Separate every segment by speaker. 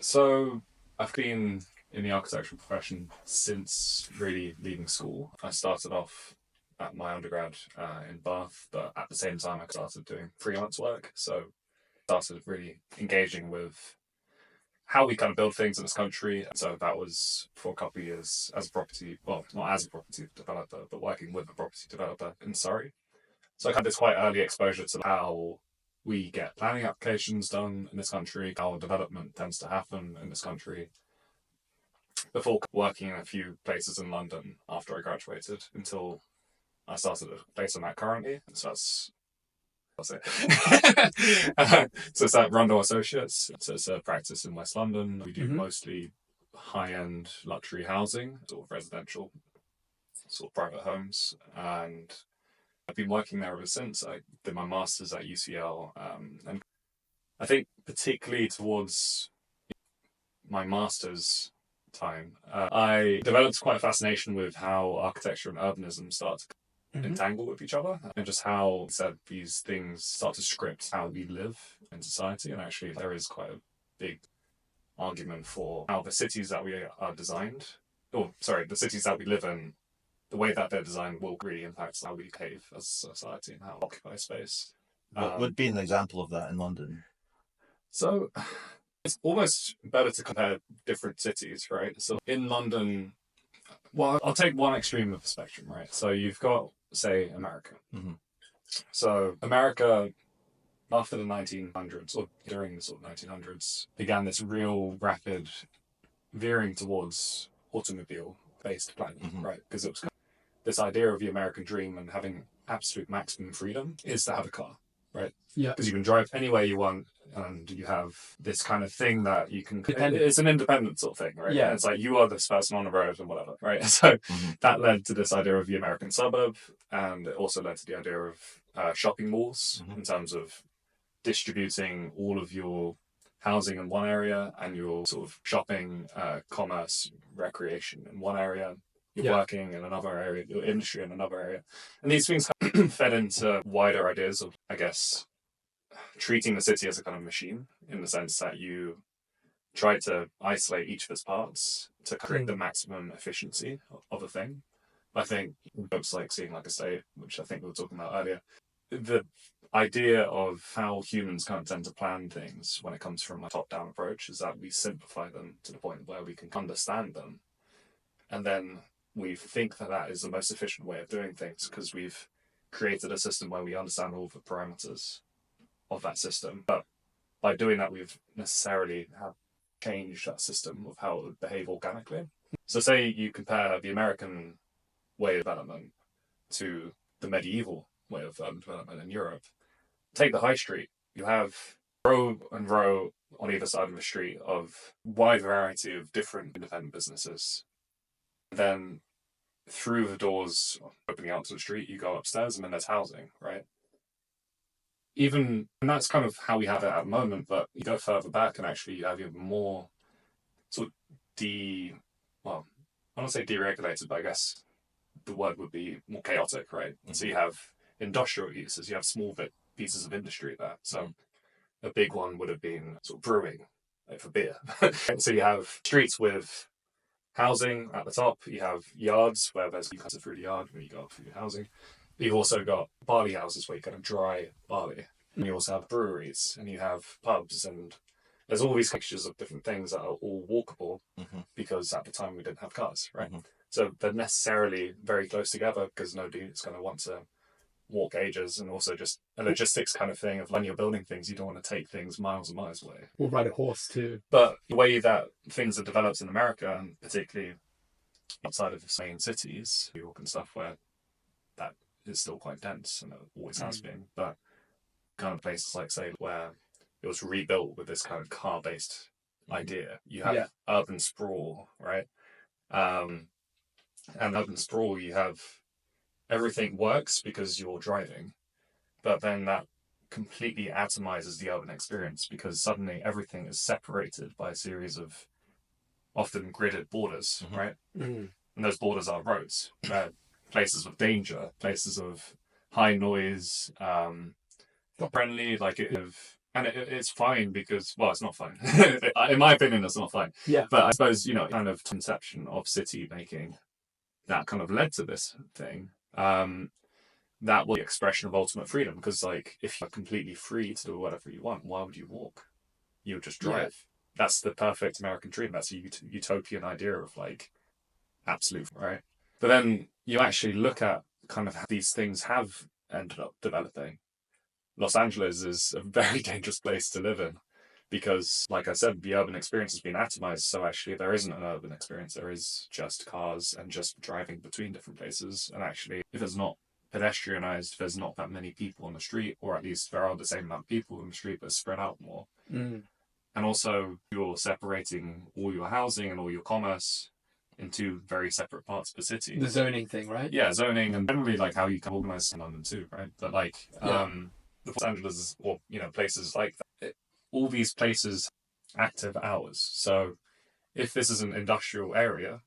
Speaker 1: So I've been in the architectural profession since really leaving school. I started off at my undergrad in Bath, but at the same time I started doing freelance work. So started really engaging with how we kind of build things in this country. So that was for a couple of years as a property, well, not as a property developer, but working with a property developer in Surrey. So I had this quite early exposure to how we get planning applications done in this country, how development tends to happen in this country, before working in a few places in London after I graduated until I started a place I'm at currently. So that's it. So it's at Rundle Associates. So it's a practice in West London. We do mostly high-end luxury housing, sort of residential, sort of private homes. And I've been working there ever since. I did my master's at UCL. And I think particularly towards my master's time, I developed quite a fascination with how architecture and urbanism start to entangle with each other, and just how these things start to script how we live in society. And actually there is quite a big argument for how the cities that we are designed, the cities that we live in, the way that they're designed will really impact how we behave as a society and how we occupy space.
Speaker 2: What would be an example of that in London?
Speaker 1: So it's almost better to compare different cities, right? So in London, well, I'll take one extreme of the spectrum, right? So you've got, say, America. So America, after the 1900s, or during the sort of 1900s, began this real rapid veering towards automobile-based planning, right? Because it was this idea of the American dream and having absolute maximum freedom is to have a car, right?
Speaker 3: Yeah.
Speaker 1: Because you can drive anywhere you want, and you have this kind of thing that you can... It's an independent sort of thing, right?
Speaker 3: Yeah.
Speaker 1: And it's like, you are this person on the road and whatever, right? So that led to this idea of the American suburb, and it also led to the idea of shopping malls in terms of distributing all of your housing in one area and your sort of shopping, commerce, recreation in one area. You're working in another area, your industry in another area. And these things fed into wider ideas of, I guess, treating the city as a kind of machine, in the sense that you try to isolate each of its parts to create the maximum efficiency of a thing. I think books like Seeing Like a State, which I think we were talking about earlier, the idea of how humans kind of tend to plan things when it comes from a top-down approach is that we simplify them to the point where we can understand them. And then we think that that is the most efficient way of doing things because we've created a system where we understand all the parameters of that system. But by doing that, we've necessarily have changed that system of how it would behave organically. So say you compare the American way of development to the medieval way of development in Europe. Take the high street. You have row and row on either side of the street of wide variety of different independent businesses. Then through the doors opening out to the street, you go upstairs and then there's housing, right? And that's kind of how we have it at the moment, but you go further back and actually you have even more sort of I don't want to say deregulated, but I guess the word would be more chaotic, right? So you have industrial uses, you have small pieces of industry there. So a big one would have been sort of brewing, like for beer. So you have streets with housing at the top, you have yards where you come through the yard when you go up through your housing. But you've also got barley houses where you kind of dry barley. And you also have breweries, and you have pubs, and there's all these mixtures of different things that are all walkable because at the time we didn't have cars, right? So they're necessarily very close together because nobody is going to want to walk ages, and also just a logistics kind of thing of when you're building things, you don't want to take things miles and miles away.
Speaker 3: Or ride a horse too.
Speaker 1: But the way that things are developed in America, and particularly outside of the main cities, New York and stuff, where that is still quite dense and it always has been, but kind of places like, say, where it was rebuilt with this kind of car-based idea. You have urban sprawl, right? And urban sprawl, you have everything works because you're driving, but then that completely atomizes the urban experience because suddenly everything is separated by a series of often gridded borders, right? And those borders are roads, places of danger, places of high noise, not friendly, like And it's fine because, well, it's not fine. In my opinion, it's not fine.
Speaker 3: Yeah.
Speaker 1: But I suppose, kind of conception of city making that kind of led to this thing, that was the expression of ultimate freedom. Because, like, if you're completely free to do whatever you want, why would you walk? You would just drive. Yeah. That's the perfect American dream. That's a utopian idea of, like, absolute, right? But then you actually look at kind of how these things have ended up developing. Los Angeles is a very dangerous place to live in because, like I said, the urban experience has been atomized. So actually there isn't an urban experience. There is just cars and just driving between different places. And actually, if it's not pedestrianized, there's not that many people on the street, or at least there are the same amount of people on the street, but spread out more. And also you're separating all your housing and all your commerce into very separate parts of the city.
Speaker 3: The zoning thing, right?
Speaker 1: Yeah, zoning, and generally like how you can organize in London too, right? But like, Los Angeles, or places like that, all these places active hours. So if this is an industrial area,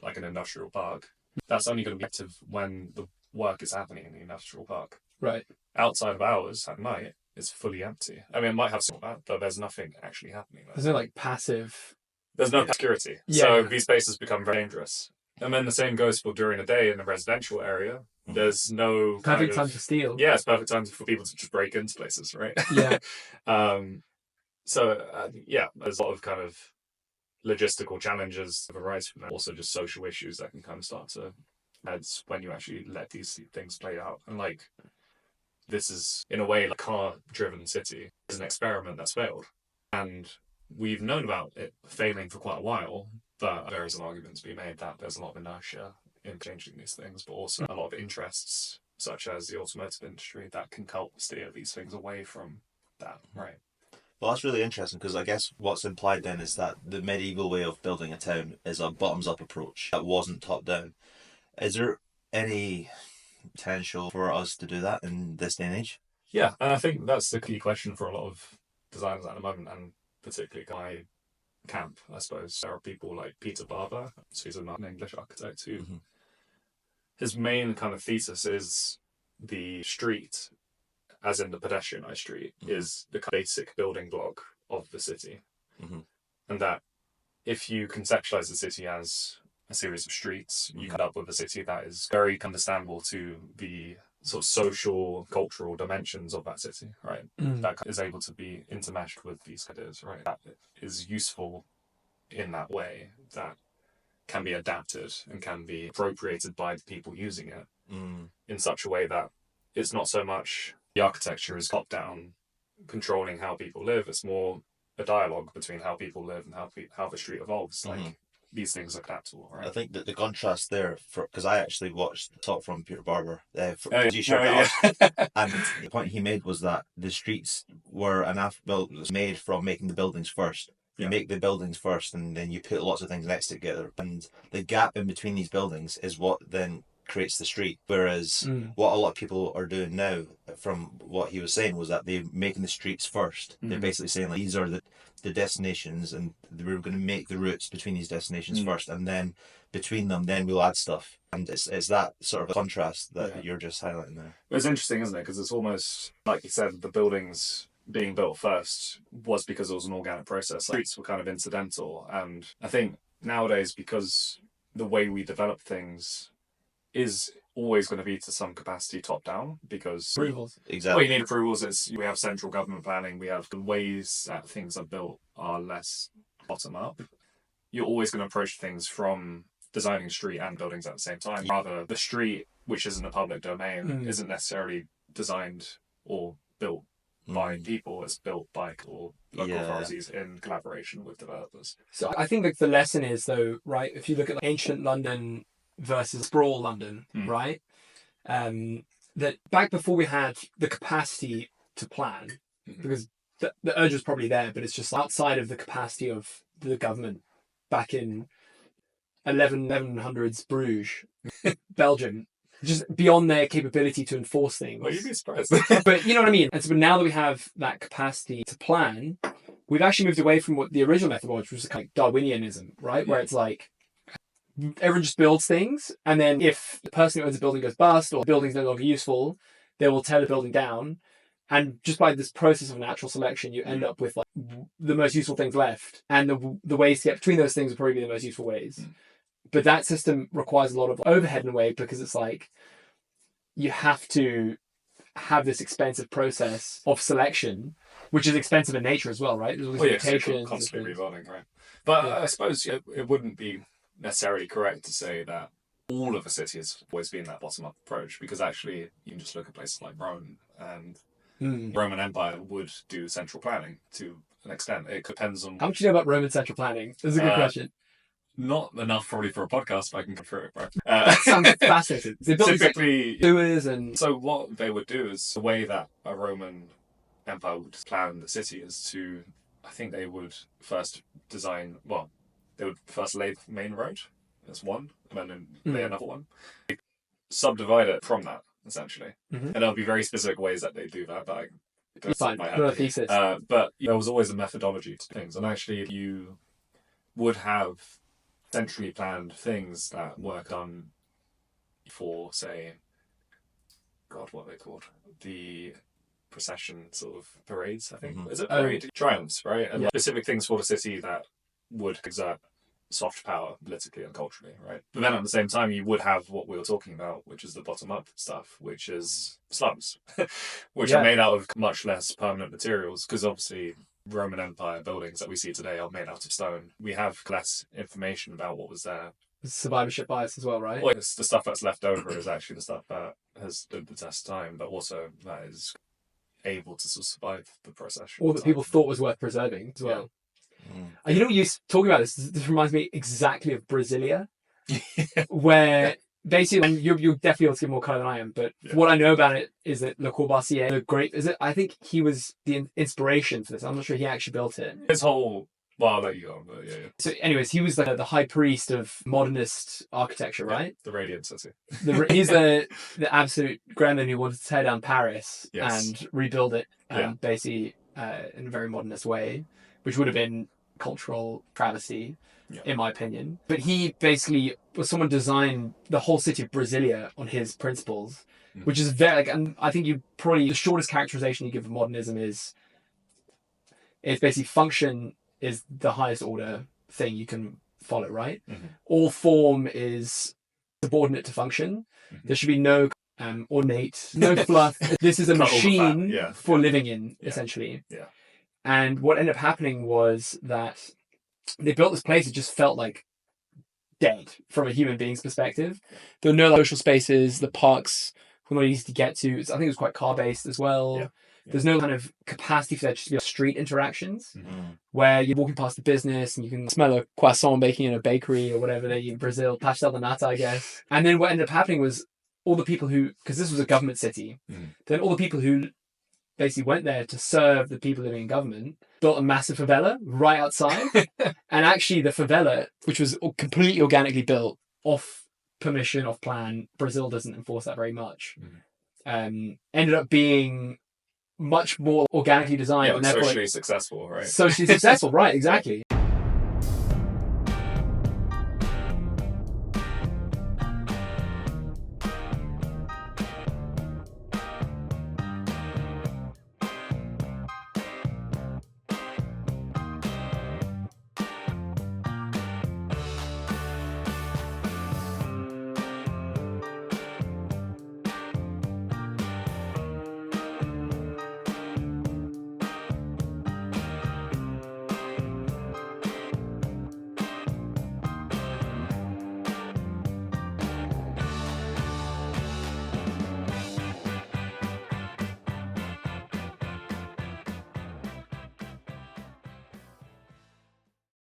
Speaker 1: like an industrial park, that's only going to be active when the work is happening in the industrial park.
Speaker 3: Right.
Speaker 1: Outside of hours at night, it's fully empty. I mean, it might have some of that, but there's nothing actually happening there.
Speaker 3: There's no like passive.
Speaker 1: There's no security.
Speaker 3: Yeah.
Speaker 1: So these spaces become very dangerous. And then the same goes for during the day in the residential area. There's no
Speaker 3: perfect time to steal.
Speaker 1: Yeah, it's perfect time for people to just break into places, right?
Speaker 3: Yeah.
Speaker 1: There's a lot of kind of logistical challenges that arise from that. Also just social issues that can kind of start to add when you actually let these things play out. And like, this is, in a way, like a car-driven city is an experiment that's failed. And we've known about it failing for quite a while, but there is an argument to be made that there's a lot of inertia in changing these things, but also a lot of interests, such as the automotive industry, that can help steer these things away from that, right?
Speaker 2: Well, that's really interesting because I guess what's implied then is that the medieval way of building a town is a bottoms-up approach that wasn't top-down. Is there any potential for us to do that in this day and age?
Speaker 1: Yeah, and I think that's the key question for a lot of designers at the moment, and particularly my camp, I suppose. There are people like Peter Barber, who's an English architect, who his main kind of thesis is the street, as in the pedestrianised street, is the basic building block of the city. And that if you conceptualize the city as a series of streets, you end up with a city that is very understandable to the sort of social, cultural dimensions of that city, right? That is able to be intermeshed with these ideas, right? That is useful in that way, that can be adapted and can be appropriated by the people using it in such a way that it's not so much the architecture is top-down, controlling how people live. It's more a dialogue between how people live and how the street evolves. Like, these things are adaptable, right?
Speaker 2: I think that the contrast there, because I actually watched the talk from Peter Barber, and the point he made was that the streets were made from making the buildings first. You make the buildings first, and then you put lots of things next together, and the gap in between these buildings is what then creates the street. Whereas what a lot of people are doing now, from what he was saying, was that they're making the streets first. They're basically saying, like, these are the destinations, and we're going to make the routes between these destinations first, and then between them, then we'll add stuff. And it's that sort of a contrast that you're just highlighting there.
Speaker 1: It's interesting, isn't it? Because it's almost like you said, the buildings being built first was because it was an organic process. Like, streets were kind of incidental, and I think nowadays, because the way we develop things is always going to be to some capacity top down, because
Speaker 3: approvals.
Speaker 2: Exactly.
Speaker 1: Well, you need approvals. We have central government planning. We have the ways that things are built are less bottom up. You're always going to approach things from designing street and buildings at the same time. Rather, the street, which is in the public domain, isn't necessarily designed or built by people. It's built by local authorities in collaboration with developers.
Speaker 3: So I think that the lesson is, though, right, if you look at ancient London versus sprawl London, right? That back before we had the capacity to plan, because the urge was probably there, but it's just outside of the capacity of the government back in 1100s Bruges, Belgium, just beyond their capability to enforce things.
Speaker 1: Well, you'd be surprised.
Speaker 3: But you know what I mean? And so now that we have that capacity to plan, we've actually moved away from what the original method was, which was kind of Darwinianism, right? Where it's like, everyone just builds things, and then if the person who owns the building goes bust or the building's no longer useful, they will tear the building down. And just by this process of natural selection, you end up with like the most useful things left, and the ways to get between those things will probably be the most useful ways. But that system requires a lot of overhead in a way, because it's like you have to have this expensive process of selection, which is expensive in nature as well, right? There's all these mutations,
Speaker 1: constantly revolving, right? But I suppose it wouldn't be necessarily correct to say that all of a city has always been that bottom-up approach, because actually you can just look at places like Rome, and Roman Empire would do central planning to an extent. It depends on...
Speaker 3: How much do you know about Roman central planning? That's a good question.
Speaker 1: Not enough probably for a podcast, but I can go through it, right?
Speaker 3: That sounds fascinating. They built
Speaker 1: typically
Speaker 3: sewers and...
Speaker 1: So what they would do is, the way that a Roman Empire would plan the city is to... I think they would first design... Well, they would first lay the main road as one, and then lay another one. They subdivide it from that, essentially. And there'll be very specific ways that they do that, but
Speaker 3: Fine, no thesis.
Speaker 1: but there was always a methodology to things, and actually you would have centrally planned things that were done for, say, God, what are they called? The procession sort of parades, I think. Is it parade? Triumphs, right? And specific things for the city that would exert soft power politically and culturally, right? But then at the same time, you would have what we were talking about, which is the bottom-up stuff, which is slums, which are made out of much less permanent materials, because obviously Roman Empire buildings that we see today are made out of stone. We have less information about what was there.
Speaker 3: Survivorship bias as well, right?
Speaker 1: Well, it's the stuff that's left over is actually the stuff that has stood the test of time, but also that is able to sort of survive the process.
Speaker 3: Or that people thought was worth preserving as well. You know, you talking about this reminds me exactly of Brasilia, where basically, and you're definitely able to give more colour than I am, but what I know about it is that Le Corbusier, the great, I think he was the inspiration for this. I'm not sure he actually built it.
Speaker 1: His whole, well, I'll let you go on, but
Speaker 3: So anyways, he was the high priest of modernist architecture, right?
Speaker 1: The Radiant City.
Speaker 3: He's the absolute gremlin who wanted to tear down Paris and rebuild it basically in a very modernist way, which would have been cultural travesty, in my opinion. But he basically was someone designed the whole city of Brasilia on his principles, which is very, and I think the shortest characterization you give of modernism is, it's basically function is the highest order thing you can follow, right? All form is subordinate to function. There should be no ornate, no fluff. This is a machine for living in, essentially. And what ended up happening was that they built this place. It just felt like dead from a human being's perspective. There were no social spaces. The parks were not easy to get to. I think it was quite car-based as well. There's no kind of capacity for there to be street interactions where you're walking past a business and you can smell a croissant baking in a bakery or whatever they eat in Brazil, pastel de nata, I guess. And then what ended up happening was all the people who, because this was a government city, then all the people who basically went there to serve the people living in government, built a massive favela right outside. And actually the favela, which was completely organically built off permission, off plan, Brazil doesn't enforce that very much, ended up being much more organically designed.
Speaker 1: And socially successful, right?
Speaker 3: Socially successful, right, exactly.